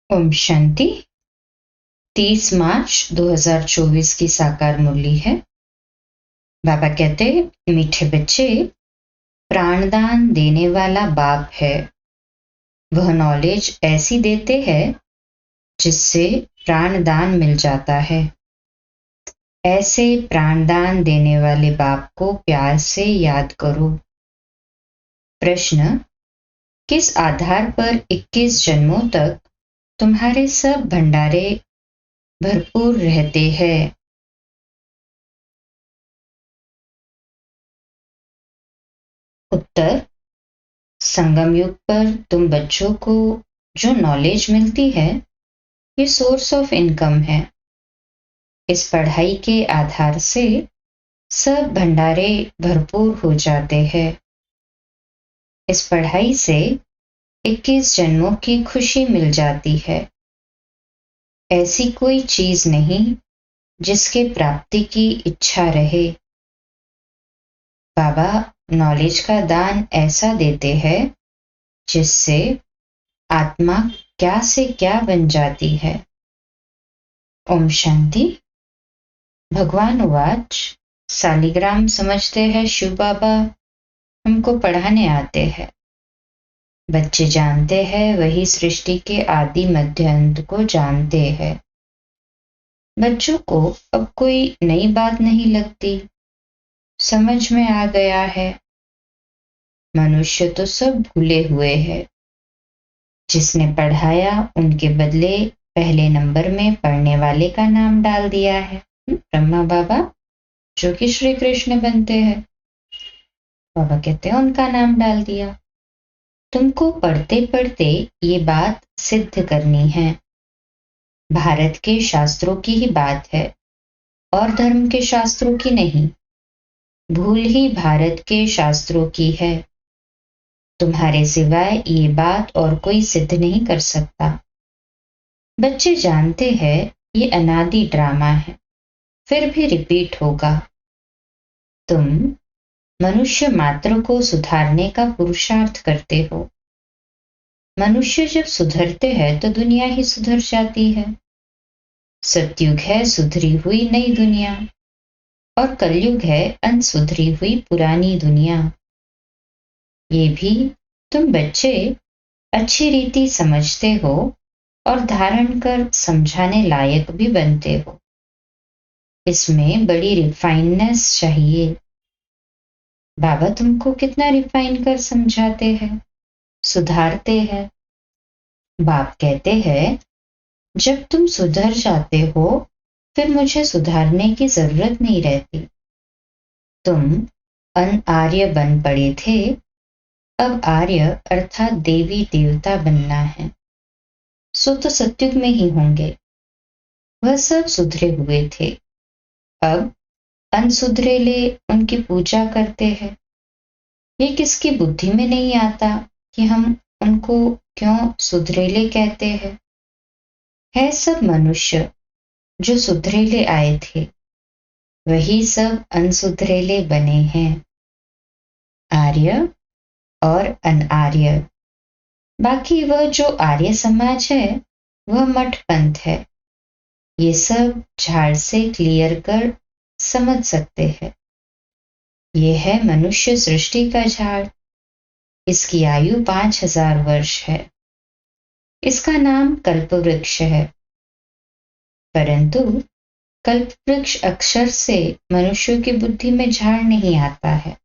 ओम शांति। 30 मार्च 2024 की साकार मुरली है। बाबा कहते, मीठे बच्चे, प्राणदान देने वाला बाप है। वह नॉलेज ऐसी देते हैं जिससे प्राणदान मिल जाता है। ऐसे प्राणदान देने वाले बाप को प्यार से याद करो। प्रश्न, किस आधार पर 21 जन्मों तक तुम्हारे सब भंडारे भरपूर रहते हैं? उत्तर, संगम युग पर तुम बच्चों को जो नॉलेज मिलती है, ये सोर्स ऑफ इनकम है। इस पढ़ाई के आधार से सब भंडारे भरपूर हो जाते हैं। इस पढ़ाई से 21 जन्मों की खुशी मिल जाती है। ऐसी कोई चीज नहीं जिसके प्राप्ति की इच्छा रहे। बाबा नॉलेज का दान ऐसा देते हैं जिससे आत्मा क्या से क्या बन जाती है। ओम शांति। भगवान उवाच, सालिग्राम समझते हैं शिव बाबा हमको पढ़ाने आते हैं। बच्चे जानते हैं वही सृष्टि के आदि मध्य अंत को जानते हैं। बच्चों को अब कोई नई बात नहीं लगती, समझ में आ गया है। मनुष्य तो सब भूले हुए हैं। जिसने पढ़ाया उनके बदले पहले नंबर में पढ़ने वाले का नाम डाल दिया है, ब्रह्मा बाबा, जो कि श्री कृष्ण बनते हैं। बाबा कहते हैं उनका नाम डाल दिया। तुमको पढ़ते पढ़ते ये बात सिद्ध करनी है। भारत के शास्त्रों की ही बात है और धर्म के शास्त्रों की नहीं। भूल ही भारत के शास्त्रों की है। तुम्हारे सिवाय ये बात और कोई सिद्ध नहीं कर सकता। बच्चे जानते हैं ये अनादि ड्रामा है, फिर भी रिपीट होगा। तुम मनुष्य मात्र को सुधारने का पुरुषार्थ करते हो। मनुष्य जब सुधरते हैं तो दुनिया ही सुधर जाती है। सतयुग है सुधरी हुई नई दुनिया और कलयुग है अनसुधरी हुई पुरानी दुनिया। ये भी तुम बच्चे अच्छी रीति समझते हो और धारण कर समझाने लायक भी बनते हो। इसमें बड़ी रिफाइननेस चाहिए। बाबा तुमको कितना रिफाइन कर समझाते हैं, सुधारते हैं। बाप कहते हैं जब तुम सुधर जाते हो फिर मुझे सुधारने की जरूरत नहीं रहती। तुम अनआर्य बन पड़े थे, अब आर्य अर्थात देवी देवता बनना है। सो तो सतयुग में ही होंगे। वह सब सुधरे हुए थे, अब अनसुधरेले उनकी पूजा करते हैं। ये किसकी बुद्धि में नहीं आता कि हम उनको क्यों सुधरेले कहते हैं। है सब मनुष्य जो सुधरेले आए थे, वही सब अनसुधरेले बने हैं। आर्य और अनआर्य। बाकी वह जो आर्य समाज है वह मठ पंथ है। ये सब झाड़ से क्लियर कर समझ सकते हैं। ये है मनुष्य सृष्टि का झाड़। इसकी आयु 5000 वर्ष है। इसका नाम कल्पवृक्ष है। परंतु कल्पवृक्ष अक्षर से मनुष्यों की बुद्धि में झाड़ नहीं आता है।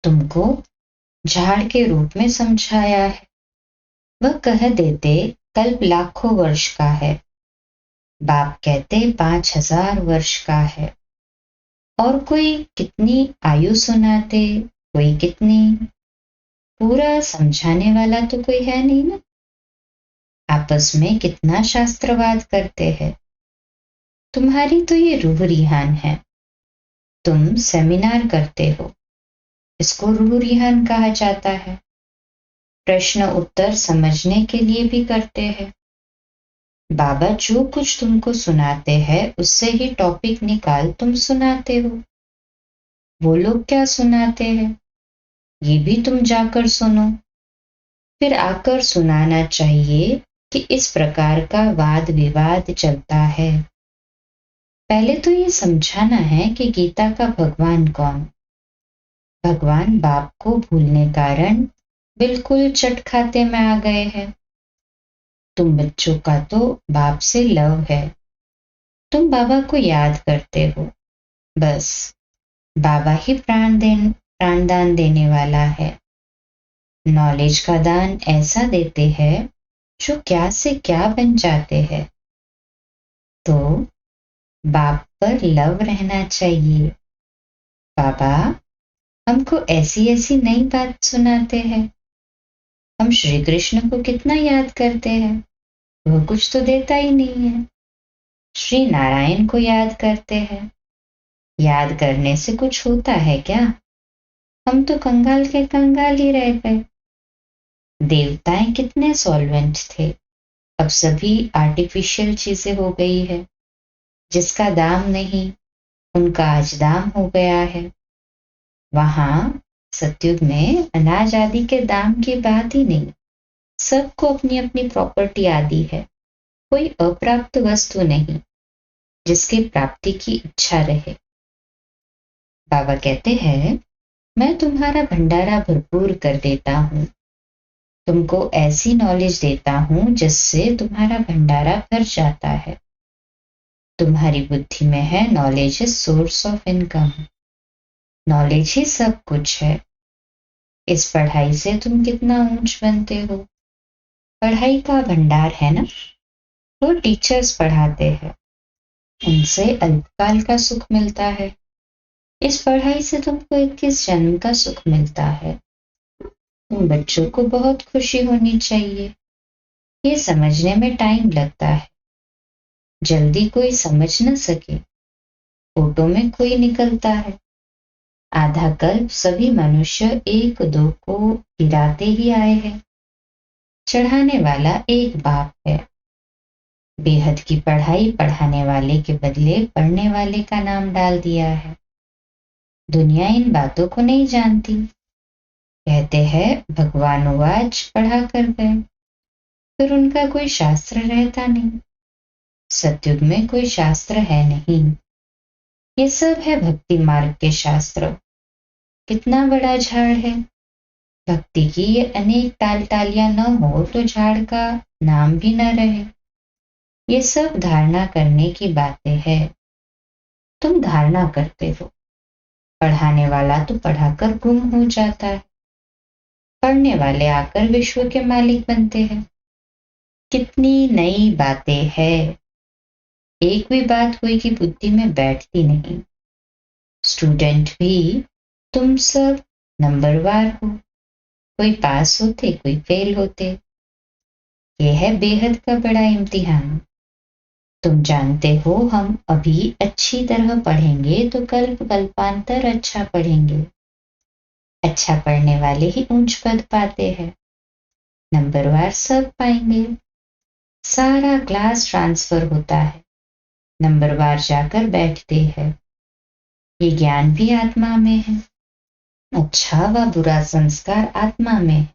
तुमको झाड़ के रूप में समझाया है। वह कह देते कल्प लाखों वर्ष का है, बाप कहते 5000 वर्ष का है। और कोई कितनी आयु सुनाते, कोई कितनी, पूरा समझाने वाला तो कोई है नहीं ना। आपस में कितना शास्त्रवाद करते हैं। तुम्हारी तो ये रूह रिहान है। तुम सेमिनार करते हो, इसको रूह रिहान कहा जाता है। प्रश्न उत्तर समझने के लिए भी करते हैं। बाबा जो कुछ तुमको सुनाते हैं उससे ही टॉपिक निकाल तुम सुनाते हो। वो लोग क्या सुनाते हैं ये भी तुम जाकर सुनो, फिर आकर सुनाना चाहिए कि इस प्रकार का वाद विवाद चलता है। पहले तो ये समझाना है कि गीता का भगवान कौन। भगवान बाप को भूलने कारण बिल्कुल चट खाते में आ गए हैं। तुम बच्चों का तो बाप से लव है, तुम बाबा को याद करते हो, बस बाबा ही प्राणदान देने वाला है। नॉलेज का दान ऐसा देते हैं जो क्या से क्या बन जाते हैं। तो बाप पर लव रहना चाहिए। बाबा हमको ऐसी ऐसी नई बात सुनाते हैं। हम श्री कृष्ण को कितना याद करते हैं, वह कुछ तो देता ही नहीं है। श्री नारायण को याद करते हैं, याद करने से कुछ होता है क्या? हम तो कंगाल के कंगाल ही रह गए। देवताएं कितने सॉल्वेंट थे, अब सभी आर्टिफिशियल चीजें हो गई है। जिसका दाम नहीं उनका आज दाम हो गया है। वहां सतयुग में अनाज आदि के दाम की बात ही नहीं। सबको अपनी अपनी प्रॉपर्टी आदि है। कोई अप्राप्त वस्तु नहीं जिसकी प्राप्ति की इच्छा रहे। बाबा कहते हैं, मैं तुम्हारा भंडारा भरपूर कर देता हूँ। तुमको ऐसी नॉलेज देता हूँ जिससे तुम्हारा भंडारा भर जाता है। तुम्हारी बुद्धि में है knowledge is source of income. Knowledge ही सब कुछ है। इस पढ़ाई से तुम कितना ऊंच बनते हो। पढ़ाई का भंडार है ना, वो टीचर्स पढ़ाते हैं, उनसे अल्पकाल का सुख मिलता है। इस पढ़ाई से तुमको 21 जन्म का सुख मिलता है। तुम बच्चों को बहुत खुशी होनी चाहिए। ये समझने में टाइम लगता है, जल्दी कोई समझ न सके। फोटो में कोई निकलता है। आधा कल्प सभी मनुष्य एक दो को गिराते ही आए हैं। चढ़ाने वाला एक बाप है। बेहद की पढ़ाई पढ़ाने वाले के बदले पढ़ने वाले का नाम डाल दिया है। दुनिया इन बातों को नहीं जानती। कहते हैं भगवान वाच पढ़ा कर गए, फिर उनका कोई शास्त्र रहता नहीं। सतयुग में कोई शास्त्र है नहीं। ये सब है भक्ति मार्ग के शास्त्र। कितना बड़ा झाड़ है। भक्ति की ये अनेक टालियां न हो तो झाड़ का नाम भी न रहे। ये सब धारणा करने की बातें हैं। तुम धारणा करते हो। पढ़ाने वाला तो पढ़ाकर गुम हो जाता है। पढ़ने वाले आकर विश्व के मालिक बनते हैं। कितनी नई बातें हैं। एक भी बात कोई की बुद्धि में बैठती नहीं। स्टूडेंट भी तुम सब नंबरवार हो। कोई पास होते कोई फेल होते। यह है बेहद का बड़ा इम्तिहान। तुम जानते हो हम अभी अच्छी तरह पढ़ेंगे तो कल्पांतर अच्छा पढ़ेंगे। अच्छा पढ़ने वाले ही ऊंच पद पाते हैं। नंबरवार सब पाएंगे। सारा क्लास ट्रांसफर होता है। नंबरवार जाकर बैठते हैं। ये ज्ञान भी आत्मा में है। अच्छा व बुरा संस्कार आत्मा में है।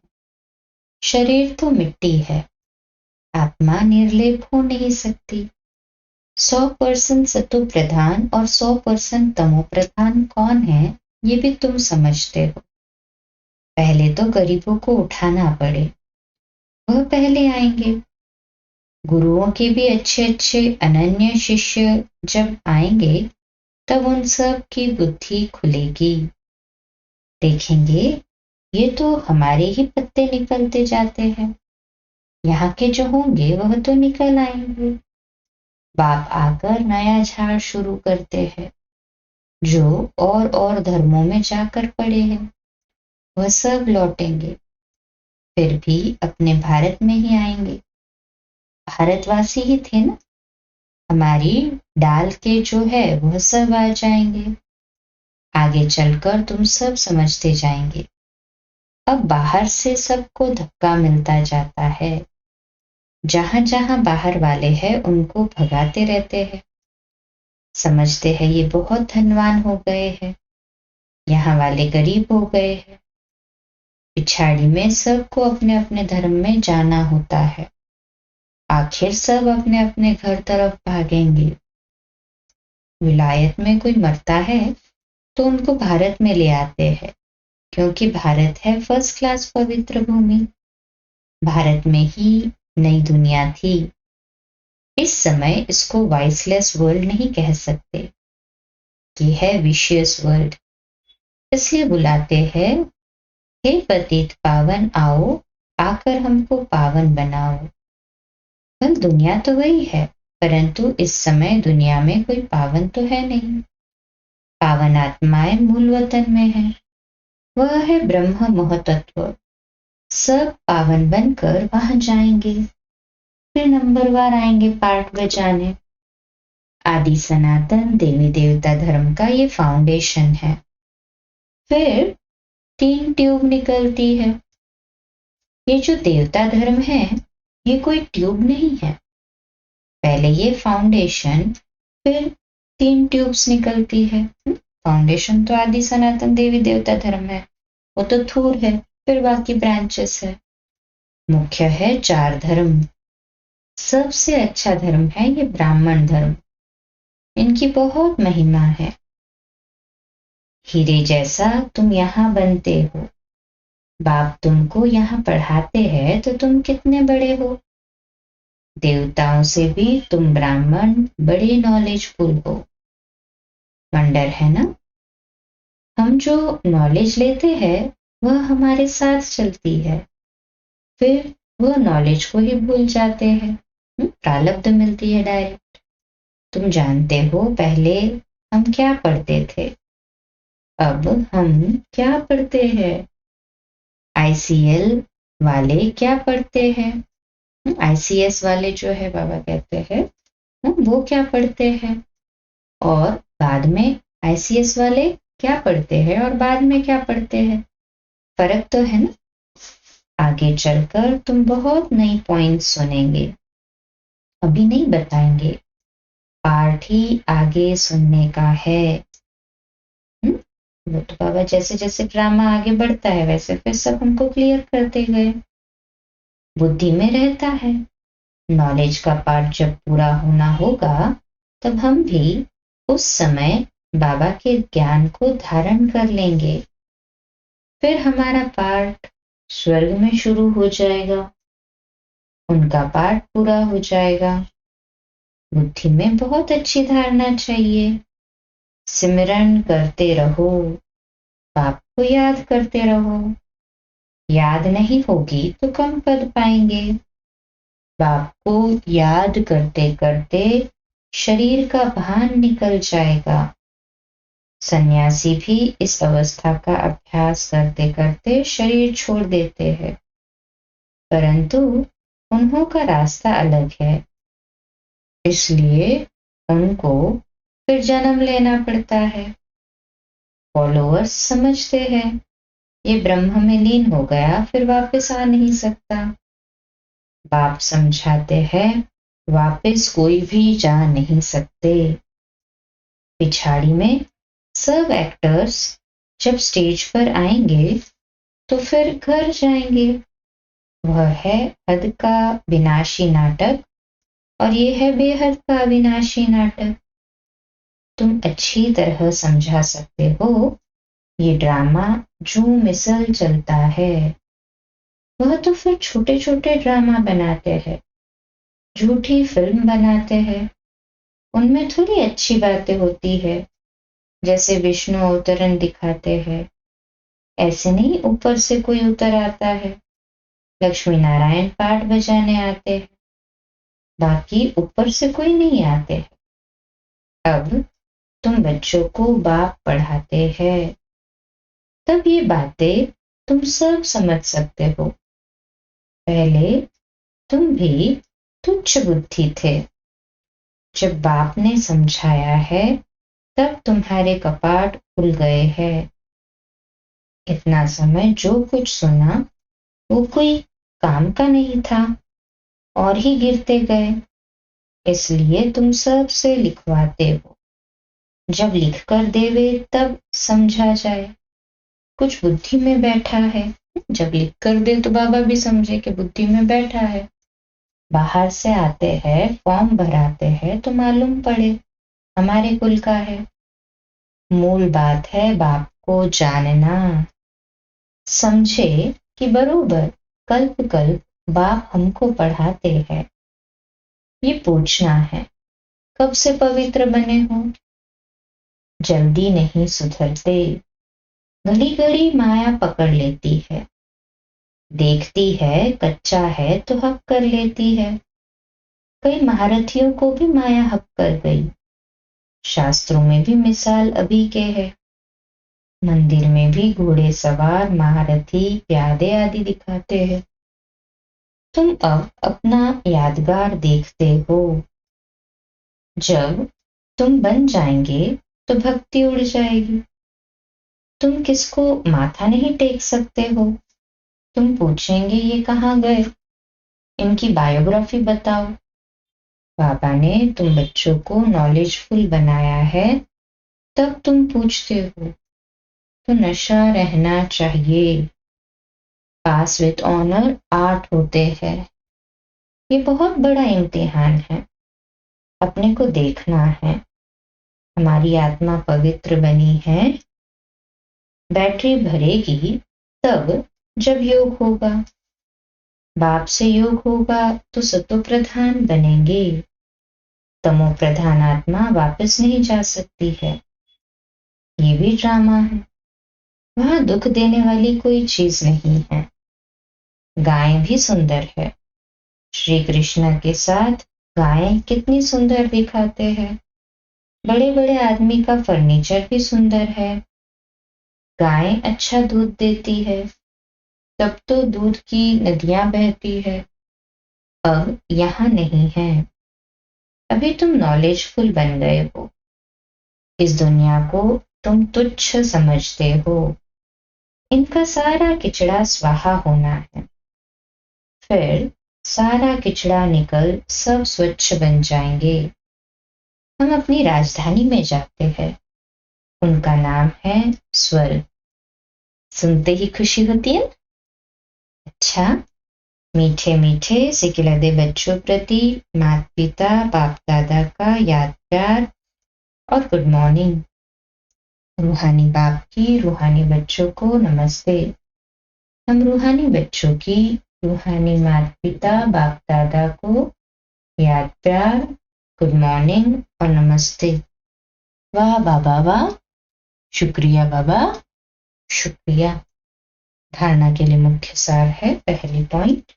शरीर तो मिट्टी है। आत्मा निर्लेप हो नहीं सकती। 100% सतो प्रधान और 100% तमो प्रधान कौन है, ये भी तुम समझते हो। पहले तो गरीबों को उठाना पड़े, वह पहले आएंगे। गुरुओं के भी अच्छे अच्छे अनन्य शिष्य जब आएंगे तब उन सब की बुद्धि खुलेगी। देखेंगे ये तो हमारे ही पत्ते निकलते जाते हैं। यहाँ के जो होंगे वह तो निकल आएंगे। बाप आकर नया झाड़ शुरू करते हैं। जो और धर्मों में जाकर पड़े हैं वह सब लौटेंगे। फिर भी अपने भारत में ही आएंगे। भारतवासी ही थे ना। हमारी डाल के जो है वह सब आ जाएंगे। आगे चलकर तुम सब समझते जाएंगे। अब बाहर से सबको धक्का मिलता जाता है। जहां जहां बाहर वाले हैं उनको भगाते रहते हैं। समझते हैं ये बहुत धनवान हो गए हैं, यहाँ वाले गरीब हो गए हैं। पिछाड़ी में सबको अपने अपने धर्म में जाना होता है। आखिर सब अपने अपने घर तरफ भागेंगे। विलायत में कोई मरता है तो उनको भारत में ले आते हैं, क्योंकि भारत है फर्स्ट क्लास पवित्र भूमि। भारत में ही नई दुनिया थी। इस समय इसको वाइसलेस वर्ल्ड नहीं कह सकते, ये है विशियस वर्ल्ड। इसलिए बुलाते हैं, हे पतित पावन आओ, आकर हमको पावन बनाओ। कल दुनिया तो वही है, परंतु इस समय दुनिया में कोई पावन तो है नहीं। पावन आत्माएं मूल वतन में है, वह है ब्रह्म महतत्व। सब पावन बनकर वहां जाएंगे, फिर नंबरवार आएंगे पार्ट बजाने। आदि सनातन देवी देवता धर्म का ये फाउंडेशन है। फिर 3 ट्यूब निकलती है। ये जो देवता धर्म है, ये कोई ट्यूब नहीं है। पहले ये फाउंडेशन, फिर 3 ट्यूब्स निकलती है। फाउंडेशन तो आदि सनातन देवी देवता धर्म है, वो तो थूर है, फिर बाकी ब्रांचेस है। मुख्य है 4 धर्म। सबसे अच्छा धर्म है ये ब्राह्मण धर्म। इनकी बहुत महिमा है। हीरे जैसा तुम यहाँ बनते हो। बाप तुमको यहाँ पढ़ाते हैं तो तुम कितने बड़े हो। देवताओं से भी तुम ब्राह्मण बड़े नॉलेजफुल हो। वंडर है ना। हम जो नॉलेज लेते हैं वह हमारे साथ चलती है, फिर वह नॉलेज को ही भूल जाते हैं। प्रारब्ध मिलती है डायरेक्ट। तुम जानते हो पहले हम क्या पढ़ते थे, अब हम क्या पढ़ते हैं। आईसीएल वाले क्या पढ़ते हैं, आईसीएस वाले जो है बाबा कहते हैं, वो क्या पढ़ते हैं, और बाद में आईसीएस वाले क्या पढ़ते हैं और बाद में क्या पढ़ते हैं। फर्क तो है ना। आगे चलकर तुम बहुत नई पॉइंट्स सुनेंगे, अभी नहीं बताएंगे। पार्ट ही आगे सुनने का है। वो तो बाबा जैसे जैसे ड्रामा आगे बढ़ता है वैसे फिर सब हमको क्लियर करते गए। बुद्धि में रहता है। नॉलेज का पार्ट जब पूरा होना होगा तब हम भी उस समय बाबा के ज्ञान को धारण कर लेंगे। फिर हमारा पार्ट स्वर्ग में शुरू हो जाएगा, उनका पार्ट पूरा हो जाएगा। बुद्धि में बहुत अच्छी धारणा चाहिए। सिमरन करते रहो, बाप को याद करते रहो। याद नहीं होगी तो कम पद पाएंगे। बाप को याद करते करते शरीर का भान निकल जाएगा। सन्यासी भी इस अवस्था का अभ्यास करते करते शरीर छोड़ देते हैं, परंतु उन्हों का रास्ता अलग है, इसलिए उनको फिर जन्म लेना पड़ता है। फॉलोअर्स समझते हैं ये ब्रह्म में लीन हो गया फिर वापस आ नहीं सकता। बाप समझाते हैं वापस कोई भी जा नहीं सकते। पिछाड़ी में सब एक्टर्स जब स्टेज पर आएंगे तो फिर घर जाएंगे। वह है हद का विनाशी नाटक और ये है बेहद का अविनाशी नाटक। तुम अच्छी तरह समझा सकते हो ये ड्रामा जो मिसल चलता है। वह तो फिर छोटे छोटे ड्रामा बनाते हैं, झूठी फिल्म बनाते हैं। उनमें थोड़ी अच्छी बातें होती है, जैसे विष्णु अवतरण दिखाते हैं। ऐसे नहीं ऊपर से कोई उतर आता है। लक्ष्मी नारायण पाठ बजाने आते हैं, बाकी ऊपर से कोई नहीं आते हैं। अब तुम बच्चों को बाप पढ़ाते हैं, तब ये बातें तुम सब समझ सकते हो। पहले तुम भी तुच्छ बुद्धि थे। जब बाप ने समझाया है तब तुम्हारे कपाट खुल गए हैं। इतना समय जो कुछ सुना वो कोई काम का नहीं था और ही गिरते गए, इसलिए तुम सब से लिखवाते हो। जब लिख कर देवे तब समझा जाए। कुछ बुद्धि में बैठा है, जब लिख कर दे तो बाबा भी समझे कि बुद्धि में बैठा है। बाहर से आते हैं, फॉर्म भराते हैं तो मालूम पड़े हमारे कुल का है। मूल बात है बाप को जानना। समझे कि बरोबर कल्प कल्प बाप हमको पढ़ाते हैं। ये पूछना है कब से पवित्र बने हो। जल्दी नहीं सुधरते, घड़ी घड़ी माया पकड़ लेती है। देखती है कच्चा है तो हक कर लेती है। कई महारथियों को भी माया हक कर गई। शास्त्रों में भी मिसाल अभी के है। मंदिर में भी घोड़े सवार महारथी प्यादे आदि दिखाते हैं। तुम अब अपना यादगार देखते हो। जब तुम बन जाएंगे तो भक्ति उड़ जाएगी। तुम किसको माथा नहीं टेक सकते हो। तुम पूछेंगे ये कहाँ गए, इनकी बायोग्राफी बताओ। बाबा ने तुम बच्चों को नॉलेजफुल बनाया है, तब तुम पूछते हो। तो नशा रहना चाहिए। पास विद ऑनर 8 होते हैं। ये बहुत बड़ा इम्तिहान है। अपने को देखना है। हमारी आत्मा पवित्र बनी है। बैटरी भरेगी तब जब योग होगा। बाप से योग होगा तो सतो प्रधान बनेंगे। तमो प्रधान आत्मा वापस नहीं जा सकती है। ये भी ड्रामा है। वहां दुख देने वाली कोई चीज नहीं है। गाय भी सुंदर है। श्री कृष्ण के साथ गायें कितनी सुंदर दिखाते हैं। बड़े बड़े आदमी का फर्नीचर भी सुंदर है। गाय अच्छा दूध देती है, तब तो दूध की नदियां बहती है। अब यहाँ नहीं है। अभी तुम नॉलेजफुल बन गए हो। इस दुनिया को तुम तुच्छ समझते हो। इनका सारा किचड़ा स्वाहा होना है। फिर सारा किचड़ा निकल सब स्वच्छ बन जाएंगे। हम अपनी राजधानी में जाते हैं। उनका नाम है स्वर्ग। सुनते ही खुशी होती है। अच्छा, मीठे मीठे सिकिलदे बच्चों प्रति माता पिता बाप दादा का याद प्यार और गुड मॉर्निंग। रूहानी बाप की रूहानी बच्चों को नमस्ते। हम रूहानी बच्चों की रूहानी माता पिता बाप दादा को याद प्यार, गुड मॉर्निंग और नमस्ते। वाह बाबा वाह, शुक्रिया बाबा, शुक्रिया। धारणा के लिए मुख्य सार है। पहली पॉइंट,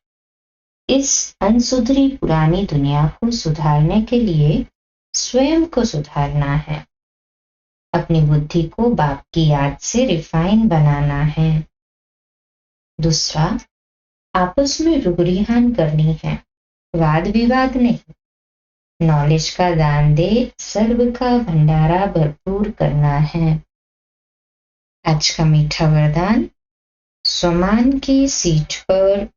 इस अनसुधरी पुरानी दुनिया को सुधारने के लिए स्वयं को सुधारना है। अपनी बुद्धि को बाप की याद से रिफाइन बनाना है। दूसरा, आपस में रुगरिहान करनी है, वाद विवाद नहीं। नॉलेज का दान दे सर्व का भंडारा भरपूर करना है। आज का मीठा वरदान, स्वमान की सीट पर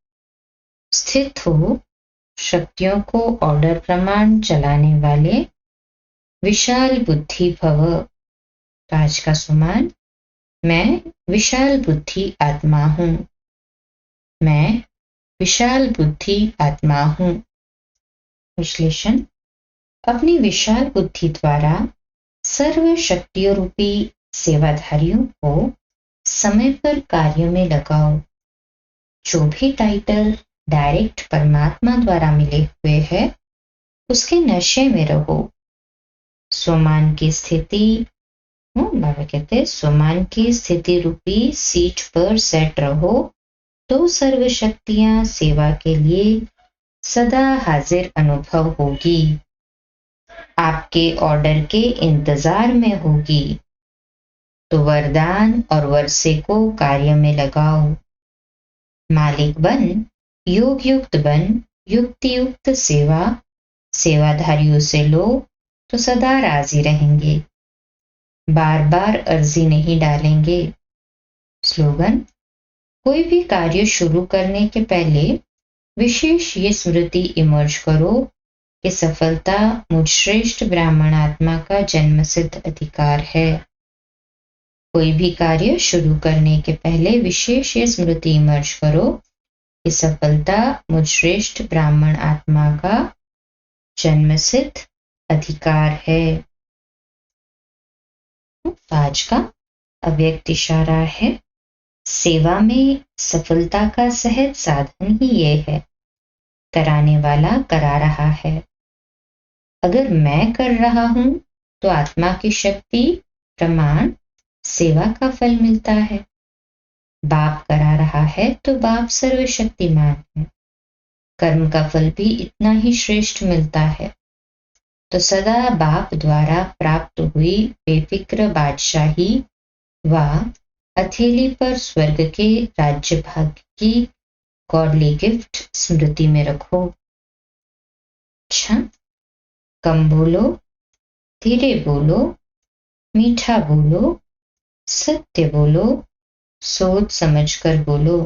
स्थित हो शक्तियों को ऑर्डर प्रमाण चलाने वाले विशाल बुद्धि भव। आज का सुमान, मैं विशाल बुद्धि आत्मा हूँ। मैं विशाल बुद्धि आत्मा हूँ। विश्लेषण, अपनी विशाल बुद्धि द्वारा सर्व शक्तियों रूपी सेवाधारियों को समय पर कार्य में लगाओ। जो भी टाइटल डायरेक्ट परमात्मा द्वारा मिले हुए हैं, उसके नशे में रहो। स्वमान की स्थिति, बाबा कहते हैं स्वमान की स्थिति रूपी सीट पर सेट रहो तो सर्व शक्तियां सेवा के लिए सदा हाजिर अनुभव होगी। आपके ऑर्डर के इंतजार में होगी। तो वरदान और वर्षे को कार्य में लगाओ। मालिक बन, योग युक्त बन, युक्ति युक्त सेवा सेवाधारियों से लो तो सदा राजी रहेंगे। बार बार अर्जी नहीं डालेंगे। स्लोगन, कोई भी कार्य शुरू करने के पहले विशेष ये स्मृति इमर्ज करो कि सफलता मुझ श्रेष्ठ ब्राह्मण आत्मा का जन्मसिद्ध अधिकार है। कोई भी कार्य शुरू करने के पहले विशेष ये स्मृति इमर्ज करो कि सफलता मुझ श्रेष्ठ ब्राह्मण आत्मा का जन्मसिद्ध अधिकार है। आज का अव्यक्त इशारा है, सेवा में सफलता का सहज साधन ही ये है, कराने वाला करा रहा है। अगर मैं कर रहा हूं तो आत्मा की शक्ति प्रमाण सेवा का फल मिलता है। बाप करा रहा है तो बाप सर्वशक्तिमान है, कर्म का फल भी इतना ही श्रेष्ठ मिलता है। तो सदा बाप द्वारा प्राप्त हुई बेफिक्र बादशाही व हथेली पर स्वर्ग के राज्य भाग्य की गॉडली गिफ्ट स्मृति में रखो। अच्छा, कम बोलो, धीरे बोलो, मीठा बोलो, सत्य बोलो, सोच समझकर बोलो।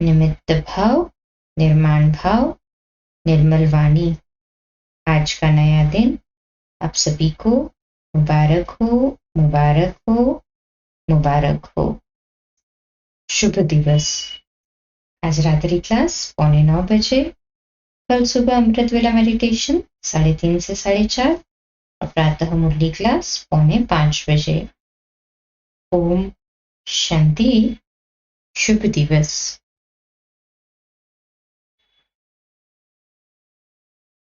निमित्त भाव, निर्माण भाव, निर्मल वाणी। आज का नया दिन आप सभी को मुबारक हो, मुबारक हो, मुबारक हो। शुभ दिवस। आज रात्रि क्लास 8:45 बजे, कल सुबह अमृत वेला मेडिटेशन 3:30 से 4:30 और प्रातः मुरली क्लास 4:45 बजे। ओम शांति। शुभ दिवस।